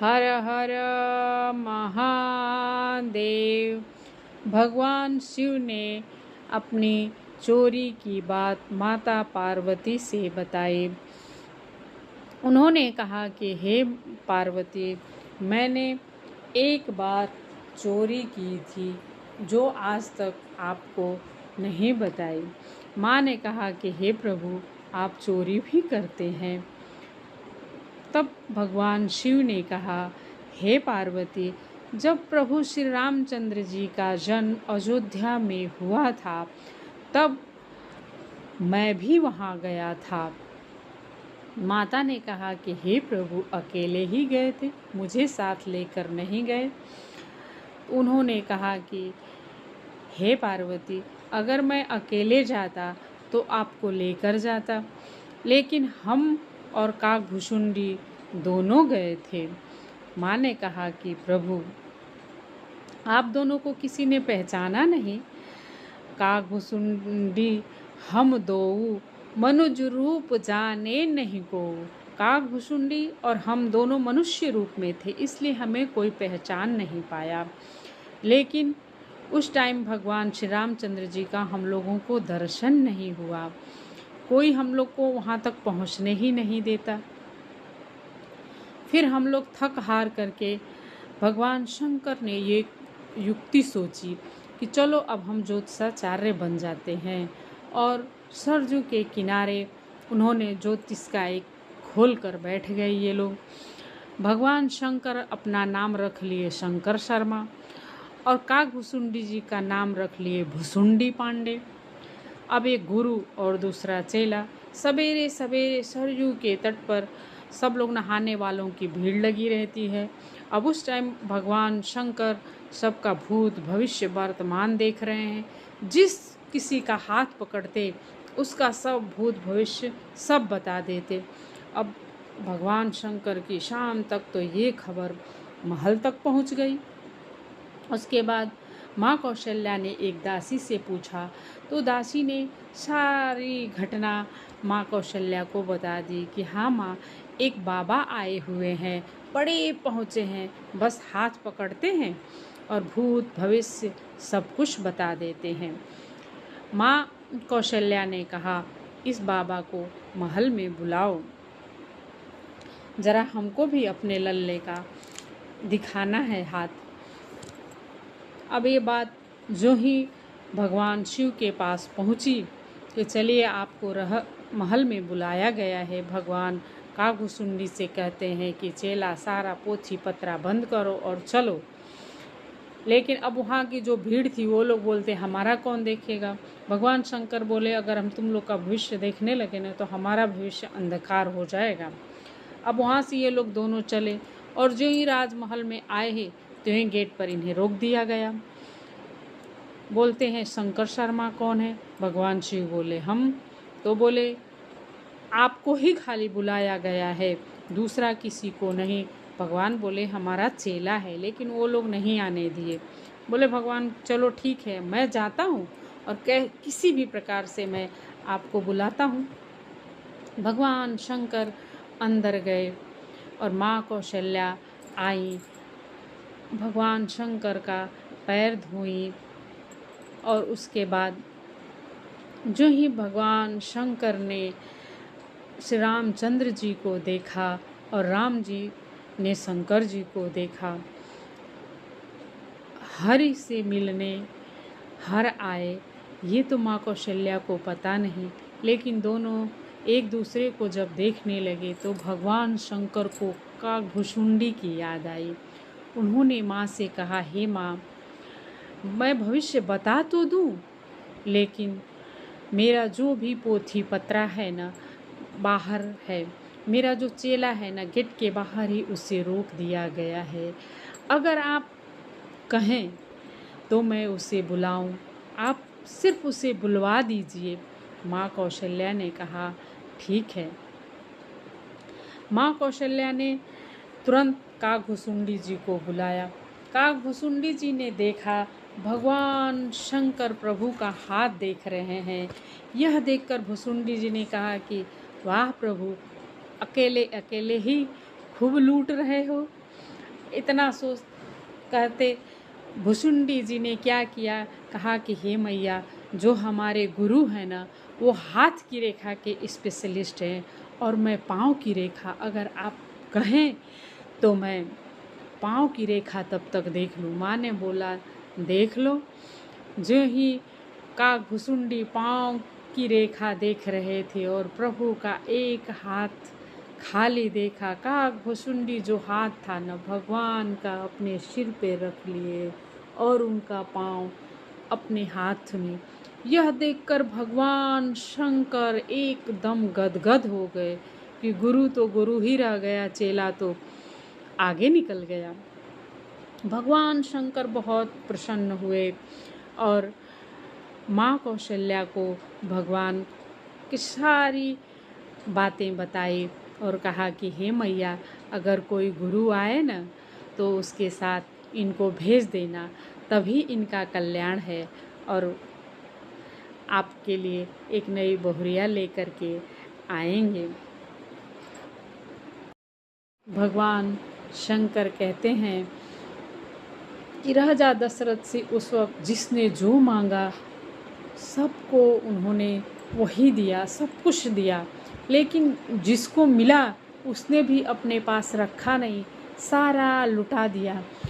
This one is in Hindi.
हर हर महादेव। भगवान शिव ने अपनी चोरी की बात माता पार्वती से बताई। उन्होंने कहा कि हे पार्वती, मैंने एक बार चोरी की थी जो आज तक आपको नहीं बताई। माँ ने कहा कि हे प्रभु, आप चोरी भी करते हैं। तब भगवान शिव ने कहा, हे पार्वती, जब प्रभु श्री रामचंद्र जी का जन्म अयोध्या में हुआ था तब मैं भी वहाँ गया था। माता ने कहा कि हे प्रभु, अकेले ही गए थे, मुझे साथ लेकर नहीं गए। उन्होंने कहा कि हे पार्वती, अगर मैं अकेले जाता तो आपको लेकर जाता, लेकिन हम और काकभुसुंडी दोनों गए थे। माँ ने कहा कि प्रभु, आप दोनों को किसी ने पहचाना नहीं? काकभुसुंडी हम दोऊ मनुज रूप जाने नहीं को। काकभुसुंडी और हम दोनों मनुष्य रूप में थे, इसलिए हमें कोई पहचान नहीं पाया। लेकिन उस टाइम भगवान श्री रामचंद्र जी का हम लोगों को दर्शन नहीं हुआ, कोई हम लोग को वहाँ तक पहुँचने ही नहीं देता। फिर हम लोग थक हार करके भगवान शंकर ने ये युक्ति सोची कि चलो अब हम ज्योतिषाचार्य बन जाते हैं, और सरजू के किनारे उन्होंने ज्योतिष का एक खोल कर बैठ गए ये लोग। भगवान शंकर अपना नाम रख लिए शंकर शर्मा, और काकभुसुंडी जी का नाम रख लिए भुसुंडी पांडे। अब एक गुरु और दूसरा चेला सवेरे सवेरे सरयू के तट पर सब लोग नहाने वालों की भीड़ लगी रहती है। अब उस टाइम भगवान शंकर सबका भूत भविष्य वर्तमान देख रहे हैं। जिस किसी का हाथ पकड़ते उसका सब भूत भविष्य सब बता देते। अब भगवान शंकर की शाम तक तो ये खबर महल तक पहुंच गई। उसके बाद माँ कौशल्या ने एक दासी से पूछा, तो दासी ने सारी घटना माँ कौशल्या को बता दी कि हाँ माँ, एक बाबा आए हुए हैं, बड़े पहुँचे हैं, बस हाथ पकड़ते हैं और भूत भविष्य सब कुछ बता देते हैं। माँ कौशल्या ने कहा, इस बाबा को महल में बुलाओ, ज़रा हमको भी अपने लल्ले का दिखाना है हाथ। अब ये बात जो ही भगवान शिव के पास पहुंची कि चलिए आपको महल में बुलाया गया है। भगवान काकभुसुंडी से कहते हैं कि चेला सारा पोथी पत्रा बंद करो और चलो। लेकिन अब वहाँ की जो भीड़ थी वो लोग बोलते हमारा कौन देखेगा। भगवान शंकर बोले, अगर हम तुम लोग का भविष्य देखने लगे ना तो हमारा भविष्य अंधकार हो जाएगा। अब वहाँ से ये लोग दोनों चले, और जो ही राजमहल में आए हैं तो ही गेट पर इन्हें रोक दिया गया। बोलते हैं शंकर शर्मा कौन है? भगवान शिव बोले हम। तो बोले आपको ही खाली बुलाया गया है, दूसरा किसी को नहीं। भगवान बोले हमारा चेला है, लेकिन वो लोग नहीं आने दिए। बोले भगवान चलो ठीक है, मैं जाता हूँ और किसी भी प्रकार से मैं आपको बुलाता हूँ। भगवान शंकर अंदर गए और माँ कौशल्या आई, भगवान शंकर का पैर धोई, और उसके बाद जो ही भगवान शंकर ने श्री रामचंद्र जी को देखा और राम जी ने शंकर जी को देखा, हरि से मिलने हर आए। ये तो माँ कौशल्या को पता नहीं, लेकिन दोनों एक दूसरे को जब देखने लगे तो भगवान शंकर को काकभुसुंडी की याद आई। उन्होंने माँ से कहा, हे माँ, मैं भविष्य बता तो दूँ, लेकिन मेरा जो भी पोथी पत्रा है ना बाहर है, मेरा जो चेला है ना गेट के बाहर ही उसे रोक दिया गया है। अगर आप कहें तो मैं उसे बुलाऊं, आप सिर्फ उसे बुलवा दीजिए। माँ कौशल्या ने कहा ठीक है। माँ कौशल्या ने तुरंत काकभुसुंडी जी को बुलाया। काकभुसुंडी जी ने देखा भगवान शंकर प्रभु का हाथ देख रहे हैं। यह देखकर भुसुंडी जी ने कहा कि वाह प्रभु, अकेले अकेले ही खूब लूट रहे हो। इतना सोच कहते भुसुंडी जी ने क्या किया, कहा कि हे मैया, जो हमारे गुरु हैं ना वो हाथ की रेखा के स्पेशलिस्ट हैं और मैं पाँव की रेखा, अगर आप कहें तो मैं पाँव की रेखा तब तक देख लूँ। माँ ने बोला देख लो। जो ही काकभुसुंडी पाँव की रेखा देख रहे थे और प्रभु का एक हाथ खाली देखा। काकभुसुंडी जो हाथ था न भगवान का अपने सिर पे रख लिए और उनका पाँव अपने हाथ में। यह देखकर भगवान शंकर एकदम गदगद हो गए कि गुरु तो गुरु ही रह गया, चेला तो आगे निकल गया। भगवान शंकर बहुत प्रसन्न हुए और माँ कौशल्या को भगवान की सारी बातें बताई और कहा कि हे मैया, अगर कोई गुरु आए ना तो उसके साथ इनको भेज देना, तभी इनका कल्याण है और आपके लिए एक नई बहुरिया लेकर के आएंगे। भगवान शंकर कहते हैं कि राजा दशरथ से उस वक्त जिसने जो मांगा सबको उन्होंने वही दिया, सब कुछ दिया, लेकिन जिसको मिला उसने भी अपने पास रखा नहीं, सारा लुटा दिया।